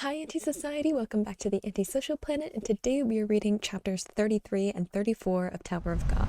Hi Anti-Society, welcome back to the Antisocial Planet, and today we are reading chapters 33 and 34 of Tower of God.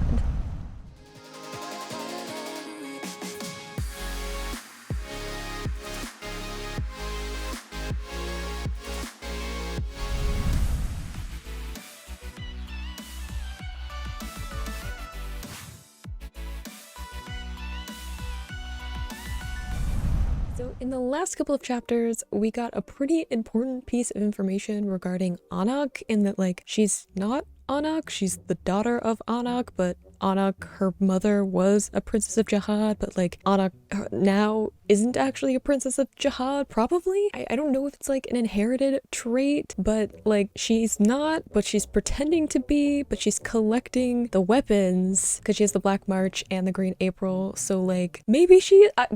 So in the last couple of chapters, we got a pretty important piece of information regarding Anak, in that she's not Anak, she's the daughter of Anak, but Anak, her mother, was a princess of Jahad, but Anak now isn't actually a princess of Jahad, probably? I don't know if it's an inherited trait, but she's not, but she's pretending to be, but she's collecting the weapons because she has the Black March and the Green April, so maybe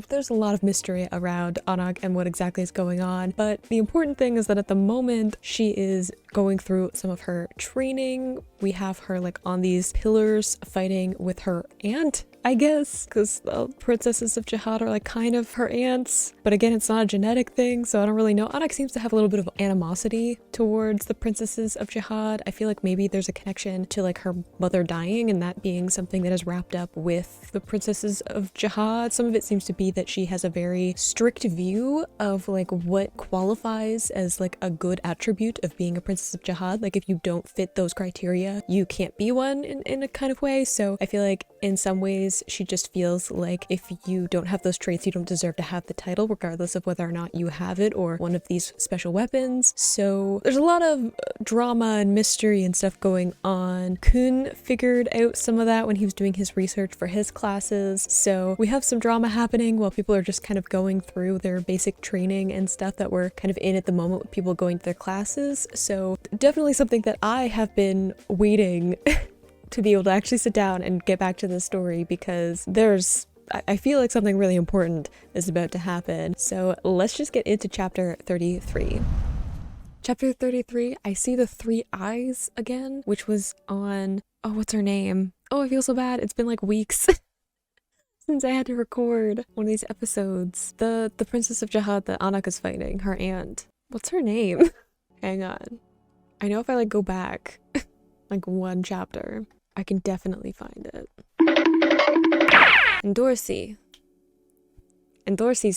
there's a lot of mystery around Anak and what exactly is going on, but the important thing is that at the moment she is going through some of her training. We have her on these pillars fighting with her aunt, I guess, because the princesses of Jahad are kind of her aunts, but again, it's not a genetic thing, so I don't really know. Anak seems to have a little bit of animosity towards the princesses of Jahad. I feel like maybe there's a connection to her mother dying and that being something that is wrapped up with the princesses of Jahad. Some of it seems to be that she has a very strict view of what qualifies as a good attribute of being a princess of Jahad. If you don't fit those criteria, you can't be one in a kind of way. So I feel like in some ways she just feels like if you don't have those traits, you don't deserve to have the title, regardless of whether or not you have it or one of these special weapons. So there's a lot of drama and mystery and stuff going on. Kun figured out some of that when he was doing his research for his classes. So we have some drama happening while people are just kind of going through their basic training and stuff that we're kind of in at the moment with people going to their classes. So definitely something that I have been waiting to be able to actually sit down and get back to the story, because I feel like something really important is about to happen. So let's just get into chapter 33. Chapter 33, I see the three eyes again, which was on, oh, what's her name? Oh, I feel so bad. It's been weeks since I had to record one of these episodes. The princess of Jahad that Anak is fighting, her aunt. What's her name? Hang on. I know if I go back one chapter, I can definitely find it. And Dorsey's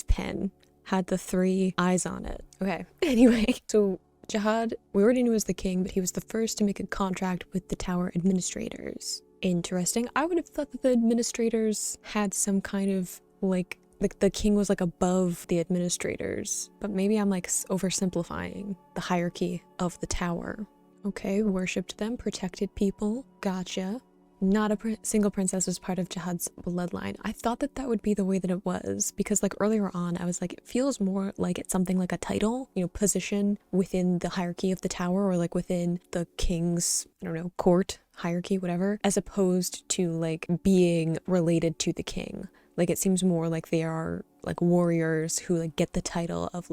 pen had the three eyes on it. Okay, anyway, so Jahad, we already knew was the king, but he was the first to make a contract with the tower administrators. Interesting. I would have thought that the administrators had some kind of the king was above the administrators, but maybe I'm oversimplifying the hierarchy of the tower. Okay, worshipped them, protected people, gotcha. Not a single princess was part of Jahad's bloodline. I thought that would be the way that it was, because earlier on I was it feels more like it's something like a title, position within the hierarchy of the tower, or within the king's, I don't know, court hierarchy, whatever, as opposed to being related to the king. It seems more like they are warriors who get the title of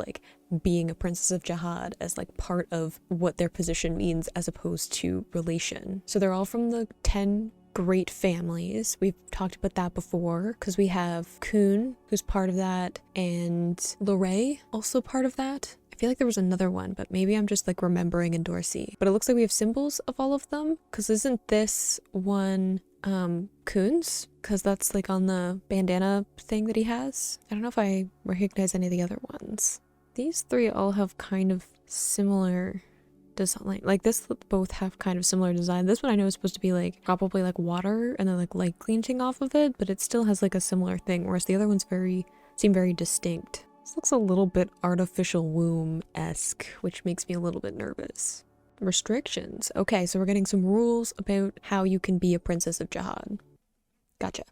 being a princess of Jahad as part of what their position means, as opposed to relation. So they're all from the 10 great families. We've talked about that before, because we have Kun, who's part of that, and Lorraine, also part of that. I feel like there was another one, but maybe I'm just remembering in Dorsey. But it looks like we have symbols of all of them, because isn't this one Kun's? Because that's on the bandana thing that he has. I don't know if I recognize any of the other ones. These three all have kind of similar design. This both have kind of similar design. This one I know is supposed to be probably water and then light glinting off of it, but it still has a similar thing, whereas the other ones seem very distinct. This looks a little bit artificial womb-esque, which makes me a little bit nervous. Restrictions. Okay, so we're getting some rules about how you can be a princess of Jahad. Gotcha.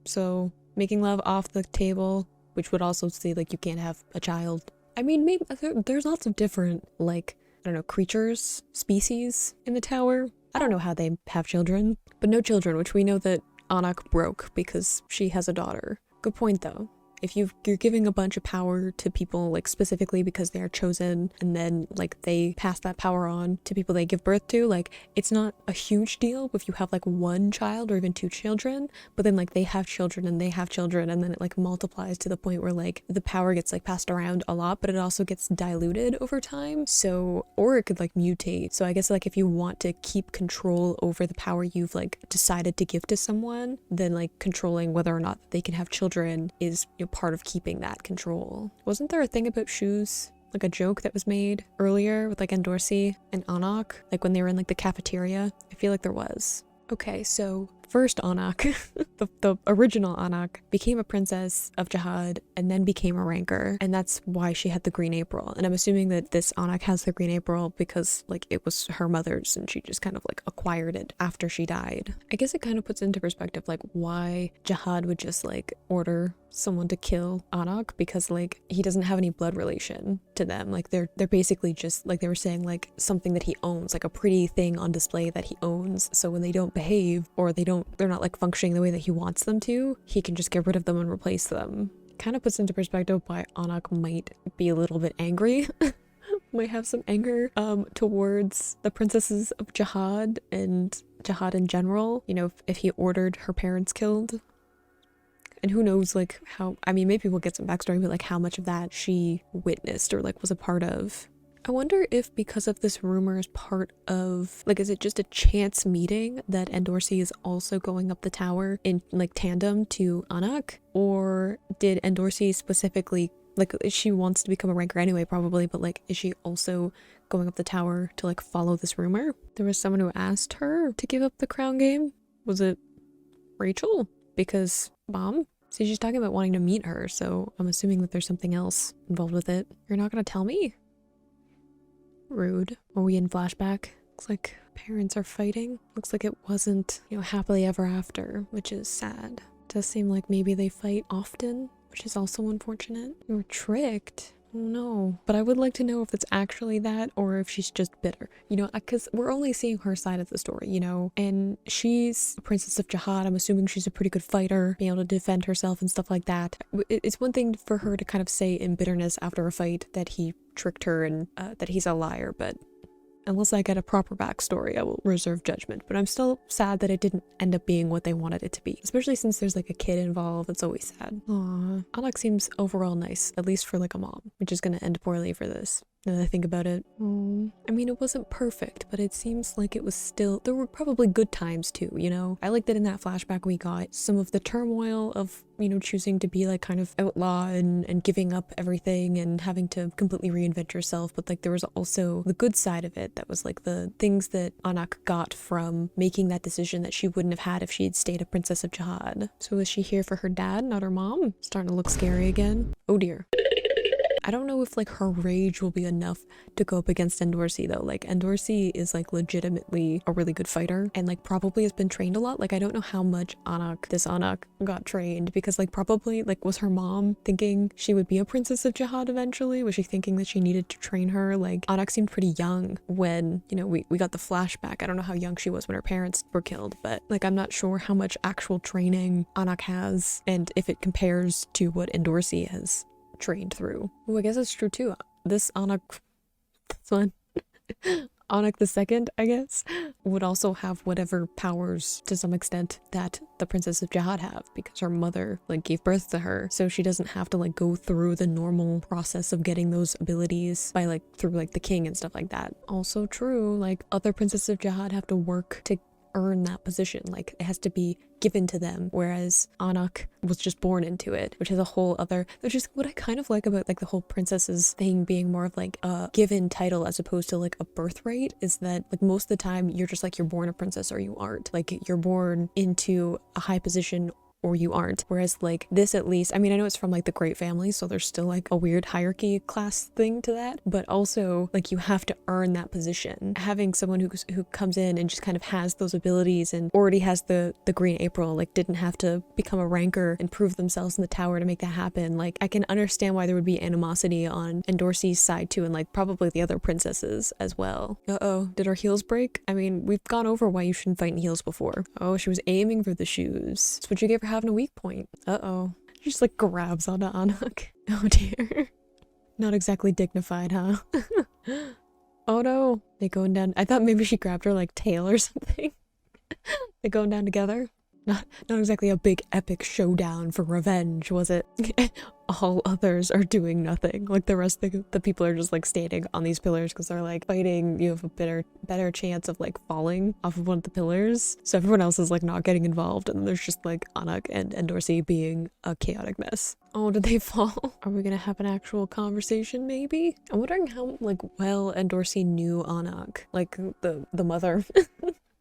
So making love off the table, which would also say you can't have a child. I mean, maybe there's lots of different I don't know, creatures, species in the tower. I don't know how they have children, but no children, which we know that Anak broke because she has a daughter. Good point though. if you're giving a bunch of power to people like specifically because they are chosen, and then like they pass that power on to people they give birth to, like it's not a huge deal if you have like one child or even two children, but then like they have children and they have children, and then it like multiplies to the point where like the power gets like passed around a lot, but it also gets diluted over time. So, or it could like mutate. So I guess like if you want to keep control over the power you've like decided to give to someone, then like controlling whether or not they can have children is, you know, part of keeping that control. Wasn't there a thing about shoes? Like a joke that was made earlier with like Endorsi and Anak, like when they were in like the cafeteria? I feel like there was. Okay, so first Anak, the original Anak, became a princess of Jahad and then became a ranker, and that's why she had the green April. And I'm assuming that this Anak has the green April because like it was her mother's and she just kind of like acquired it after she died. I guess it kind of puts into perspective like why Jahad would just like order someone to kill Anak, because like he doesn't have any blood relation to them. Like they're basically just like they were saying, like something that he owns, like a pretty thing on display that he owns. So when they don't behave or they're not like functioning the way that he wants them to, he can just get rid of them and replace them. Kind of puts into perspective why Anak might be a little bit angry. Might have some anger towards the princesses of Jahad and Jahad in general, you know, if he ordered her parents killed. And who knows, like, how, I mean, maybe we'll get some backstory, but like how much of that she witnessed or like was a part of. I wonder if because of this rumor is part of, like, is it just a chance meeting that Endorsi is also going up the tower in like tandem to Anak? Or did Endorsi specifically, like, she wants to become a ranker anyway probably, but like, is she also going up the tower to like follow this rumor? There was someone who asked her to give up the crown game. Was it Rachel? Because Mom? See, she's talking about wanting to meet her, so I'm assuming that there's something else involved with it. You're not gonna tell me? Rude. Are we in flashback? Looks like parents are fighting. Looks like it wasn't, you know, happily ever after, which is sad. Does seem like maybe they fight often, which is also unfortunate. We were tricked. Oh no. But I would like to know if it's actually that or if she's just bitter, you know, because we're only seeing her side of the story, you know, and she's a princess of Jahad. I'm assuming she's a pretty good fighter, being able to defend herself and stuff like that. It's one thing for her to kind of say in bitterness after a fight that he tricked her and that he's a liar, but unless I get a proper backstory, I will reserve judgment. But I'm still sad that it didn't end up being what they wanted it to be. Especially since there's like a kid involved. It's always sad. Aww. Anak seems overall nice, at least for like a mom, which is gonna end poorly for this. Now that I think about it. I mean, it wasn't perfect, but it seems like it was still, there were probably good times too, you know? I like that in that flashback we got some of the turmoil of, you know, choosing to be like kind of outlaw and giving up everything and having to completely reinvent yourself. But like there was also the good side of it that was like the things that Anak got from making that decision that she wouldn't have had if she had stayed a princess of Jahad. So is she here for her dad, not her mom? Starting to look scary again. Oh dear. I don't know if like her rage will be enough to go up against Endorsi though. Like Endorsi is like legitimately a really good fighter and like probably has been trained a lot. Like I don't know how much this Anak got trained, because like probably like was her mom thinking she would be a princess of Jahad eventually? Was she thinking that she needed to train her? Like Anak seemed pretty young when, you know, we got the flashback. I don't know how young she was when her parents were killed, but like I'm not sure how much actual training Anak has and if it compares to what Endorsi has trained through. Oh, I guess that's true too. This Anak, this one, Anak the second, I guess, would also have whatever powers to some extent that the princess of Jahad have, because her mother like gave birth to her, so she doesn't have to like go through the normal process of getting those abilities by like through like the king and stuff like that. Also true, like other princesses of Jahad have to work to earn that position, like it has to be given to them, whereas Anak was just born into it, which is a whole other, which is what I kind of like about like the whole princesses thing being more of like a given title as opposed to like a birthright, is that like most of the time you're just like you're born a princess or you aren't, like you're born into a high position or you aren't. Whereas like this, at least, I mean, I know it's from like the great family, so there's still like a weird hierarchy class thing to that, but also like you have to earn that position. Having someone who comes in and just kind of has those abilities and already has the green April, like didn't have to become a ranker and prove themselves in the tower to make that happen. Like I can understand why there would be animosity on Endorsi's side too, and like probably the other princesses as well. Uh-oh, did our heels break? I mean, we've gone over why you shouldn't fight in heels before. Oh, she was aiming for the shoes. That's what you get for having a weak point. Uh-oh. She just like grabs onto Anak. Oh dear. Not exactly dignified, huh? Oh no. They going down. I thought maybe she grabbed her like tail or something. They going down together. Not exactly a big epic showdown for revenge, was it? All others are doing nothing. Like the rest of the people are just like standing on these pillars because they're like fighting. You have a better chance of like falling off of one of the pillars. So everyone else is like not getting involved, and then there's just like Anak and Endorsi being a chaotic mess. Oh, did they fall? Are we gonna have an actual conversation maybe? I'm wondering how like well Endorsi knew Anak, like the mother.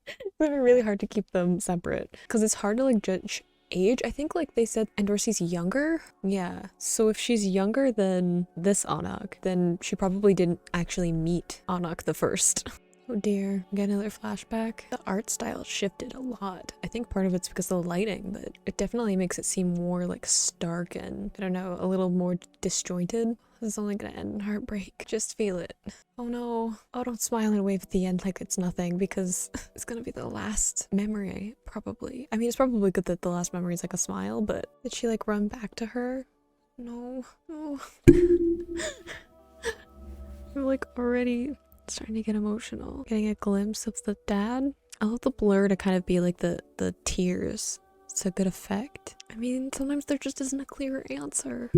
It's gonna be really hard to keep them separate because it's hard to like judge age. I think like they said Endorsi's younger. Yeah. So if she's younger than this Anak, then she probably didn't actually meet Anak the first. Oh dear, get another flashback. The art style shifted a lot. I think part of it's because of the lighting, but it definitely makes it seem more like stark and, I don't know, a little more disjointed. This is only gonna end in heartbreak. Just feel it. Oh no. Oh, don't smile and wave at the end like it's nothing, because it's gonna be the last memory, probably. I mean, it's probably good that the last memory is like a smile, but did she like run back to her? No. No. I'm like already starting to get emotional. Getting a glimpse of the dad. I love the blur to kind of be like the tears. It's a good effect. I mean, sometimes there just isn't a clear answer.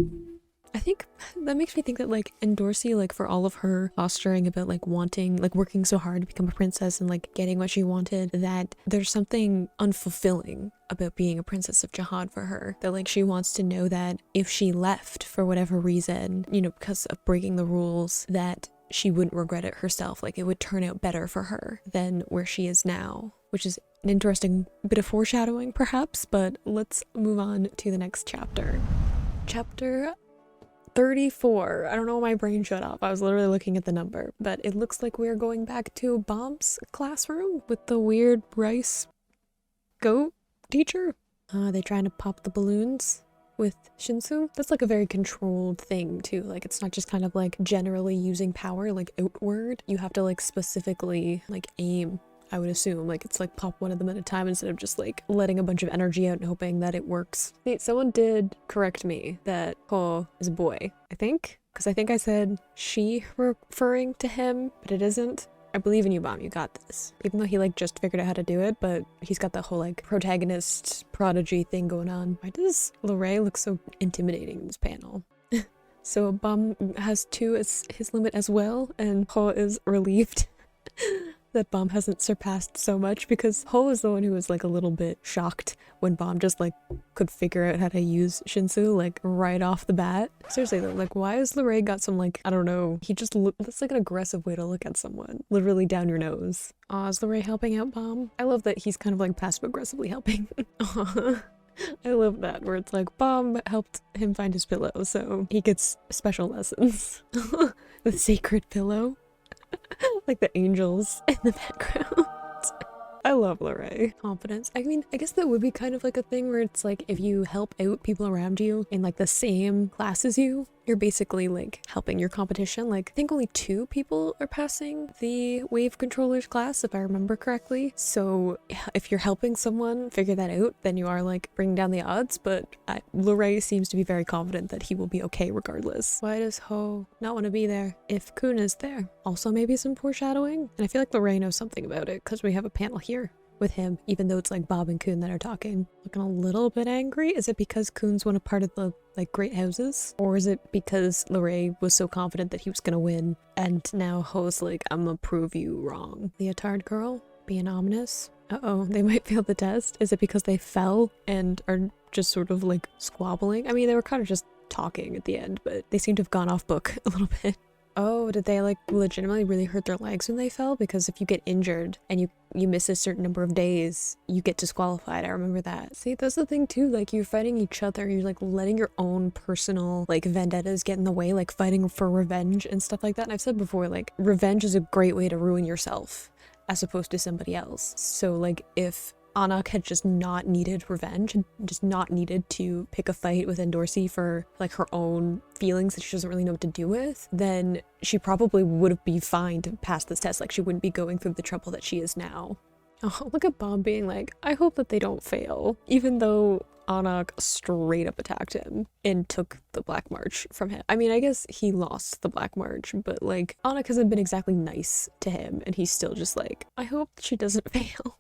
I think that makes me think that like Endorsi, like for all of her posturing about like wanting, like working so hard to become a princess and like getting what she wanted, that there's something unfulfilling about being a princess of Jahad for her. That like she wants to know that if she left for whatever reason, you know, because of breaking the rules, that she wouldn't regret it herself. Like it would turn out better for her than where she is now, which is an interesting bit of foreshadowing perhaps, but let's move on to the next chapter. Chapter 34. I don't know, my brain shut off. I was literally looking at the number, but it looks like we're going back to Bomb's classroom with the weird rice goat teacher. Are they trying to pop the balloons with Shinsu? That's like a very controlled thing too. Like it's not just kind of like generally using power like outward. You have to like specifically like aim, I would assume. Like it's like pop one of them at a time instead of just like letting a bunch of energy out and hoping that it works. Wait, someone did correct me that Ko is a boy, I think. Because I think I said she referring to him, but it isn't. I believe in you, Bomb. You got this. Even though he like just figured out how to do it, but he's got that whole like protagonist prodigy thing going on. Why does Lorraine look so intimidating in this panel? So Bomb has 2 as his limit as well, and Ho is relieved that Bomb hasn't surpassed so much, because Ho is the one who was like a little bit shocked when Bomb just like could figure out how to use Shinsu like right off the bat. Seriously though, like why has Lorraine got some like, I don't know, he just that's like an aggressive way to look at someone, literally down your nose. Aw, is Lorraine helping out Bomb? I love that he's kind of like passive aggressively helping. I love that, where it's like Bomb helped him find his pillow, so he gets special lessons. The sacred pillow. Like the angels in the background. I love Lorraine. Confidence. I mean, I guess that would be kind of like a thing where it's like if you help out people around you in like the same class as you, you're basically like helping your competition. Like I think only 2 people are passing the wave controllers class, if I remember correctly. So if you're helping someone figure that out, then you are like bringing down the odds. But Lorraine seems to be very confident that he will be okay regardless. Why does Ho not want to be there if Kun is there? Also maybe some foreshadowing. And I feel like Lorraine knows something about it because we have a panel here with him, even though it's like Bob and Kun that are talking. Looking a little bit angry. Is it because Kun's one a part of the like great houses? Or is it because Lorraine was so confident that he was gonna win and now Ho's like, I'm gonna prove you wrong? Leotard girl being ominous. Uh-oh, they might fail the test. Is it because they fell and are just sort of like squabbling? I mean, they were kind of just talking at the end, but they seem to have gone off book a little bit. Oh, did they like legitimately really hurt their legs when they fell? Because if you get injured and you miss a certain number of days, you get disqualified. I remember that. See, that's the thing too, like you're fighting each other, you're like letting your own personal like vendettas get in the way, like fighting for revenge and stuff like that. And I've said before, like revenge is a great way to ruin yourself as opposed to somebody else. So like if Anak had just not needed revenge, and just not needed to pick a fight with Endorsi for like her own feelings that she doesn't really know what to do with, then she probably would be fine to pass this test. Like she wouldn't be going through the trouble that she is now. Oh, look at Bob being like, I hope that they don't fail. Even though Anak straight up attacked him and took the Black March from him. I mean, I guess he lost the Black March, but like Anak hasn't been exactly nice to him, and he's still just like, I hope she doesn't fail.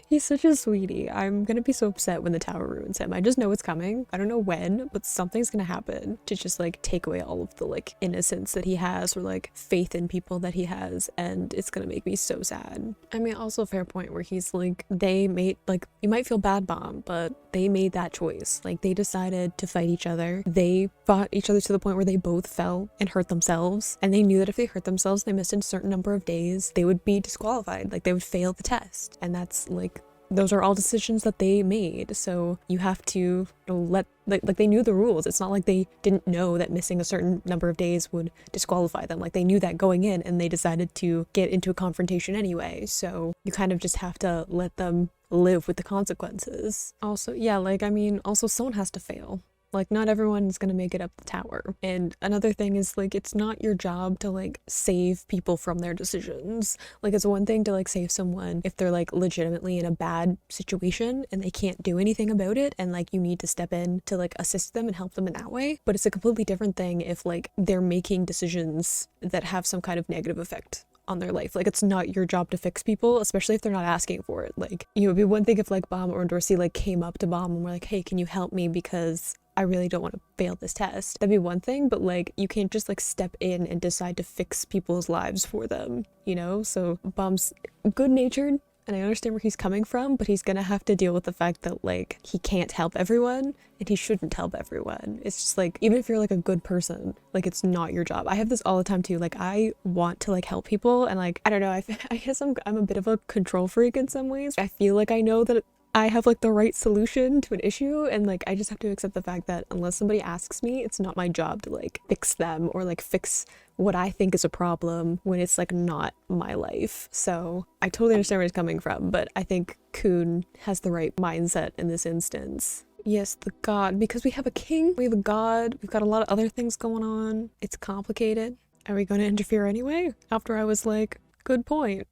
He's such a sweetie. I'm gonna be so upset when the tower ruins him. I just know it's coming. I don't know when, but something's gonna happen to just like take away all of the like innocence that he has, or like faith in people that he has, and it's gonna make me so sad. I mean, also fair point where he's like, they made, like, you might feel bad, Bomb, but they made that choice. Like, they decided to fight each other. They fought each other to the point where they both fell and hurt themselves, and they knew that if they hurt themselves, they missed a certain number of days, they would be disqualified. Like, they would fail the test, and that's like, those are all decisions that they made. So you have to let, like they knew the rules. It's not like they didn't know that missing a certain number of days would disqualify them. Like, they knew that going in, and they decided to get into a confrontation anyway. So you kind of just have to let them live with the consequences. Also, yeah, like, I mean, also someone has to fail. Like, not everyone is gonna make it up the tower. And another thing is, like, it's not your job to like save people from their decisions. Like, it's one thing to like save someone if they're like legitimately in a bad situation and they can't do anything about it, and like you need to step in to like assist them and help them in that way. But it's a completely different thing if like they're making decisions that have some kind of negative effect on their life. Like, it's not your job to fix people, especially if they're not asking for it. Like, you know, it'd be one thing if like Bomb or Dorsey like came up to Bomb and were like, hey, can you help me because I really don't want to fail this test. That'd be one thing, but like, you can't just like step in and decide to fix people's lives for them, you know? So Bomb's good-natured, and I understand where he's coming from, but he's gonna have to deal with the fact that like he can't help everyone, and he shouldn't help everyone. It's just like, even if you're like a good person, like, it's not your job. I have this all the time too. Like, I want to like help people, and like, I don't know, I guess I'm a bit of a control freak in some ways. I feel like I know that I have like the right solution to an issue, and like I just have to accept the fact that unless somebody asks me, it's not my job to like fix them or like fix what I think is a problem when it's like not my life. So I totally understand where he's coming from, but I think Kun has the right mindset in this instance. Yes, the god, because we have a king, we have a god, we've got a lot of other things going on. It's complicated. Are we going to interfere anyway? After I was like, good point.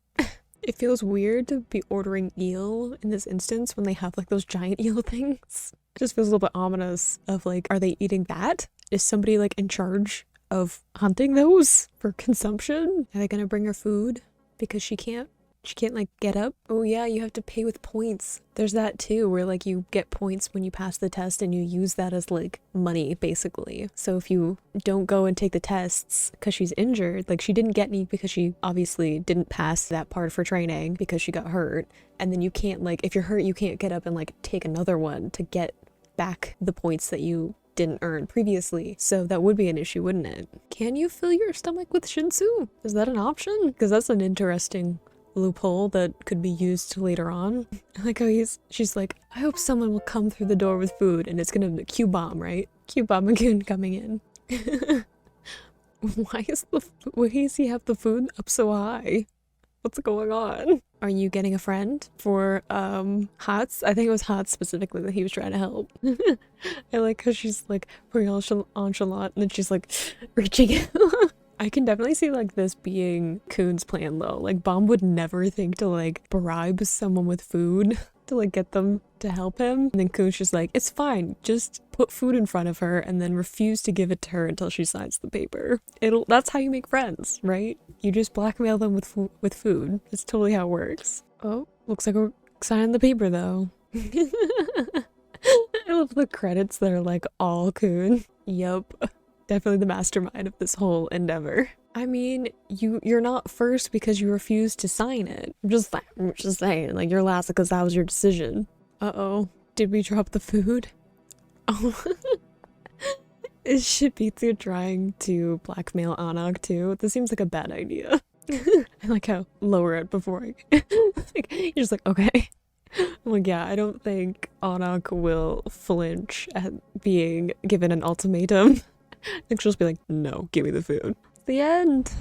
It feels weird to be ordering eel in this instance when they have like those giant eel things. It just feels a little bit ominous of like, are they eating that? Is somebody like in charge of hunting those for consumption? Are they gonna bring her food because she can't like get up? Oh yeah, you have to pay with points. There's that too, where like you get points when you pass the test and you use that as like money basically. So if you don't go and take the tests because she's injured, like she didn't get any because she obviously didn't pass that part of her training because she got hurt, and then you can't like, if you're hurt, you can't get up and like take another one to get back the points that you didn't earn previously. So that would be an issue, wouldn't it? Can you fill your stomach with Shinsu? Is that an option? Because that's an interesting loophole that could be used later on. I like how she's like, I hope someone will come through the door with food, and it's gonna be Q-bomb, right? Q-bomb Magoon coming in. Why does he have the food up so high? What's going on? Are you getting a friend for Hats? I think it was Hats specifically that he was trying to help. I like how she's like very nonchalant, and then she's like reaching out. I can definitely see like this being Kun's plan though. Like, Bomb would never think to like bribe someone with food to like get them to help him. And then Kun's just like, it's fine, just put food in front of her and then refuse to give it to her until she signs the paper. That's how you make friends, right? You just blackmail them with food. That's totally how it works. Oh, looks like we're signing the paper though. I love the credits that are like all Kun. Yup. Definitely the mastermind of this whole endeavor. I mean, you're not first because you refused to sign it. I'm just saying, like, you're last because that was your decision. Uh-oh. Did we drop the food? Oh. Is Shibitsu trying to blackmail Anak too? This seems like a bad idea. I like how lower it before like, you're just like, okay. I'm like, yeah, I don't think Anak will flinch at being given an ultimatum. I think she'll just be like, no, give me the food. The end.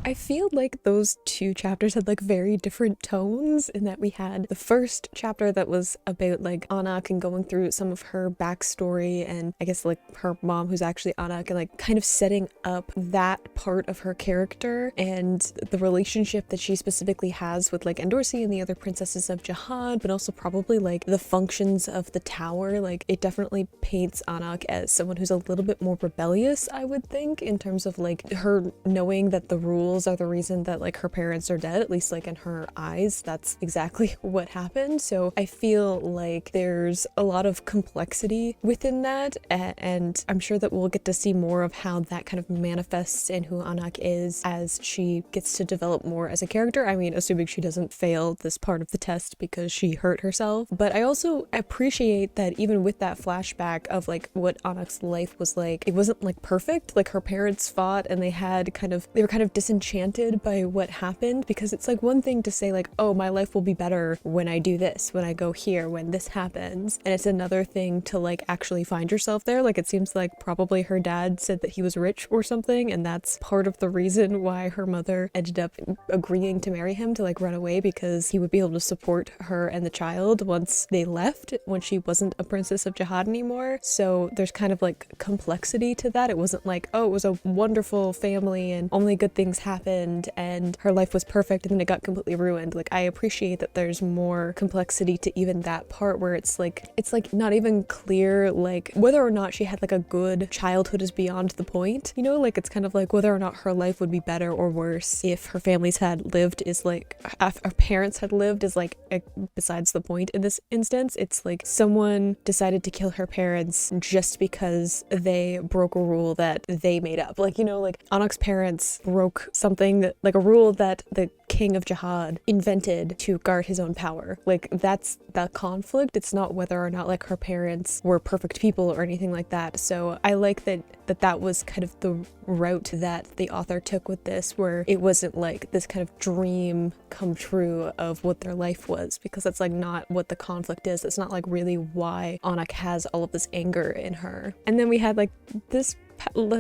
I feel like those two chapters had like very different tones in that we had the first chapter that was about like Anak and going through some of her backstory and I guess like her mom who's actually Anak and like kind of setting up that part of her character and the relationship that she specifically has with like Endorsi and the other princesses of Jahad, but also probably like the functions of the tower. Like it definitely paints Anak as someone who's a little bit more rebellious, I would think, in terms of like her knowing that the rules are the reason that like her parents are dead, at least like in her eyes, that's exactly what happened. So I feel like there's a lot of complexity within that, and I'm sure that we'll get to see more of how that kind of manifests in who Anak is as she gets to develop more as a character. I mean, assuming she doesn't fail this part of the test because she hurt herself. But I also appreciate that even with that flashback of like what Anak's life was like, it wasn't like perfect. Like her parents fought and they were kind of disenchanted by what happened, because it's like one thing to say like, oh, my life will be better when I do this, when I go here, when this happens. And it's another thing to like actually find yourself there. Like it seems like probably her dad said that he was rich or something, and that's part of the reason why her mother ended up agreeing to marry him, to like run away, because he would be able to support her and the child once they left, when she wasn't a princess of Jahad anymore. So there's kind of like complexity to that. It wasn't like, oh, it was a wonderful family and only good things happened and her life was perfect and then it got completely ruined. Like I appreciate that there's more complexity to even that part, where it's like not even clear like whether or not she had like a good childhood is beyond the point, you know, like it's kind of like whether or not her life would be better or worse if her families had lived is like, if her parents had lived is like besides the point in this instance. It's like someone decided to kill her parents just because they broke a rule that they made up. Like, you know, like Anak's parents broke something that, like a rule that the king of Jahad invented to guard his own power. Like that's the conflict. It's not whether or not like her parents were perfect people or anything like that. So I like that was kind of the route that the author took with this, where it wasn't like this kind of dream come true of what their life was, because that's like not what the conflict is. It's not like really why Anak has all of this anger in her. And then we had like the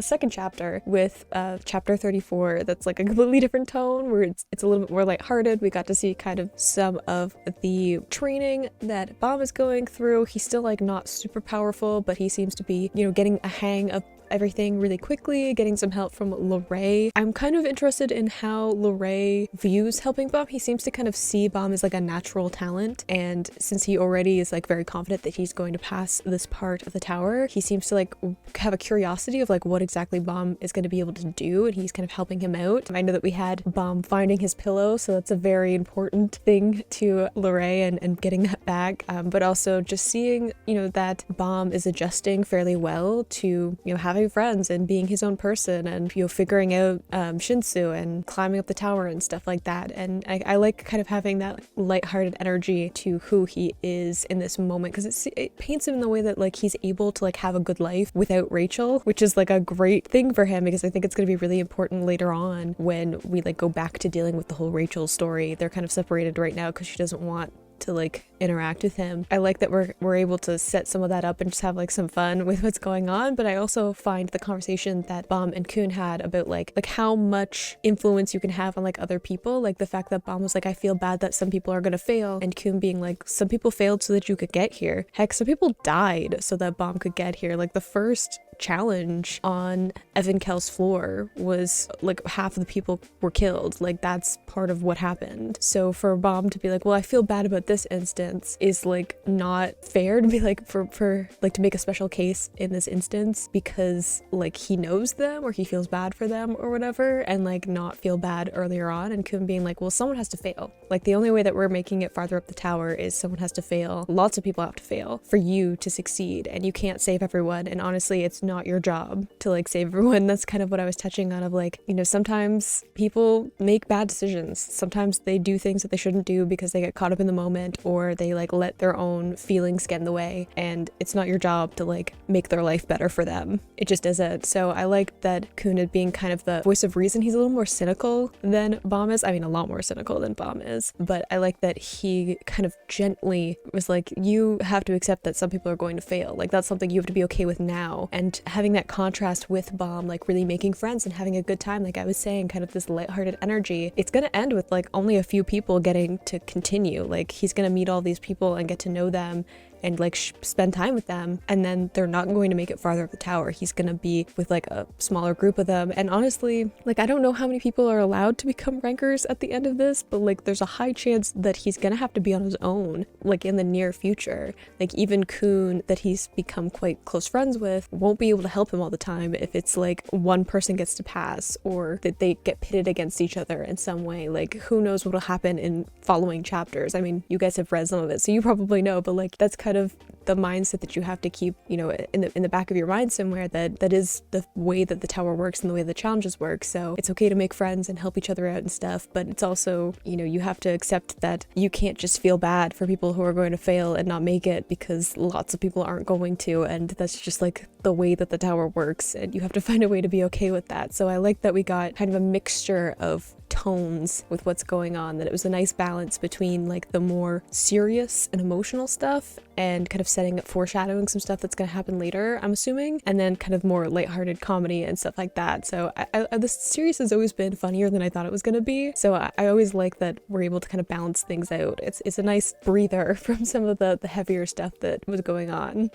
second chapter with chapter 34 that's like a completely different tone, where it's a little bit more lighthearted. We got to see kind of some of the training that Bam is going through. He's still like not super powerful, but he seems to be, you know, getting a hang of everything really quickly, getting some help from Lorray. I'm kind of interested in how Lorray views helping Bam. He seems to kind of see Bam as like a natural talent, and since he already is like very confident that he's going to pass this part of the tower, he seems to like have a curiosity of like what exactly Bam is going to be able to do, and he's kind of helping him out. I know that we had Bam finding his pillow, so that's a very important thing to Lorray and getting that back, but also just seeing, you know, that Bam is adjusting fairly well to, you know, having friends and being his own person, and, you know, figuring out Shinsu and climbing up the tower and stuff like that. And I like kind of having that lighthearted energy to who he is in this moment, because it paints him in the way that like he's able to like have a good life without Rachel, which is like a great thing for him, because I think it's going to be really important later on when we like go back to dealing with the whole Rachel story. They're kind of separated right now because she doesn't want to like interact with him. I like that we're able to set some of that up and just have like some fun with what's going on. But I also find the conversation that Bam and Kun had about like how much influence you can have on like other people, like the fact that Bam was like, I feel bad that some people are gonna fail, and Kun being like, some people failed so that you could get here. Heck, some people died so that Bam could get here. Like the first challenge on Evan Kell's floor was like half of the people were killed. Like that's part of what happened. So for Bam to be like, well, I feel bad about this instance, is like not fair to be like for like to make a special case in this instance, because like he knows them or he feels bad for them or whatever, and like not feel bad earlier on. And Kun being like, well, someone has to fail. Like the only way that we're making it farther up the tower is someone has to fail. Lots of people have to fail for you to succeed, and you can't save everyone. And honestly, it's not your job to like save everyone. That's kind of what I was touching on, of like, you know, sometimes people make bad decisions. Sometimes they do things that they shouldn't do because they get caught up in the moment moment, or they like let their own feelings get in the way, and it's not your job to like make their life better for them. It just isn't. So I like that Kuna being kind of the voice of reason. He's a little more cynical than Bomb is. I mean, a lot more cynical than Bomb is, but I like that he kind of gently was like, you have to accept that some people are going to fail. Like, that's something you have to be okay with now. And having that contrast with Bomb, like really making friends and having a good time, like I was saying, kind of this lighthearted energy. It's gonna end with like only a few people getting to continue. Like, he's gonna meet all these people and get to know them and like spend time with them, and then they're not going to make it farther up the tower. He's gonna be with like a smaller group of them. And honestly, like, I don't know how many people are allowed to become rankers at the end of this, but like there's a high chance that he's gonna have to be on his own, like in the near future. Like, even Kun, that he's become quite close friends with, won't be able to help him all the time if it's like one person gets to pass, or that they get pitted against each other in some way. Like, who knows what will happen in following chapters. I mean, you guys have read some of it, so you probably know, but like, that's kind of the mindset that you have to keep, you know, in the back of your mind somewhere, that is the way that the tower works and the way the challenges work. So it's okay to make friends and help each other out and stuff, but it's also, you know, you have to accept that you can't just feel bad for people who are going to fail and not make it, because lots of people aren't going to, and that's just like the way that the tower works, and you have to find a way to be okay with that. So I like that we got kind of a mixture of tones with what's going on, that it was a nice balance between like the more serious and emotional stuff and kind of setting up, foreshadowing some stuff that's going to happen later, I'm assuming, and then kind of more lighthearted comedy and stuff like that. So this series has always been funnier than I thought it was going to be, so I always like that we're able to kind of balance things out. It's a nice breather from some of the heavier stuff that was going on.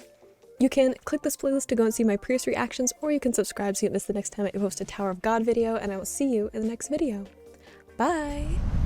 You can click this playlist to go and see my previous reactions, or you can subscribe so you don't miss the next time I post a Tower of God video, and I will see you in the next video. Bye!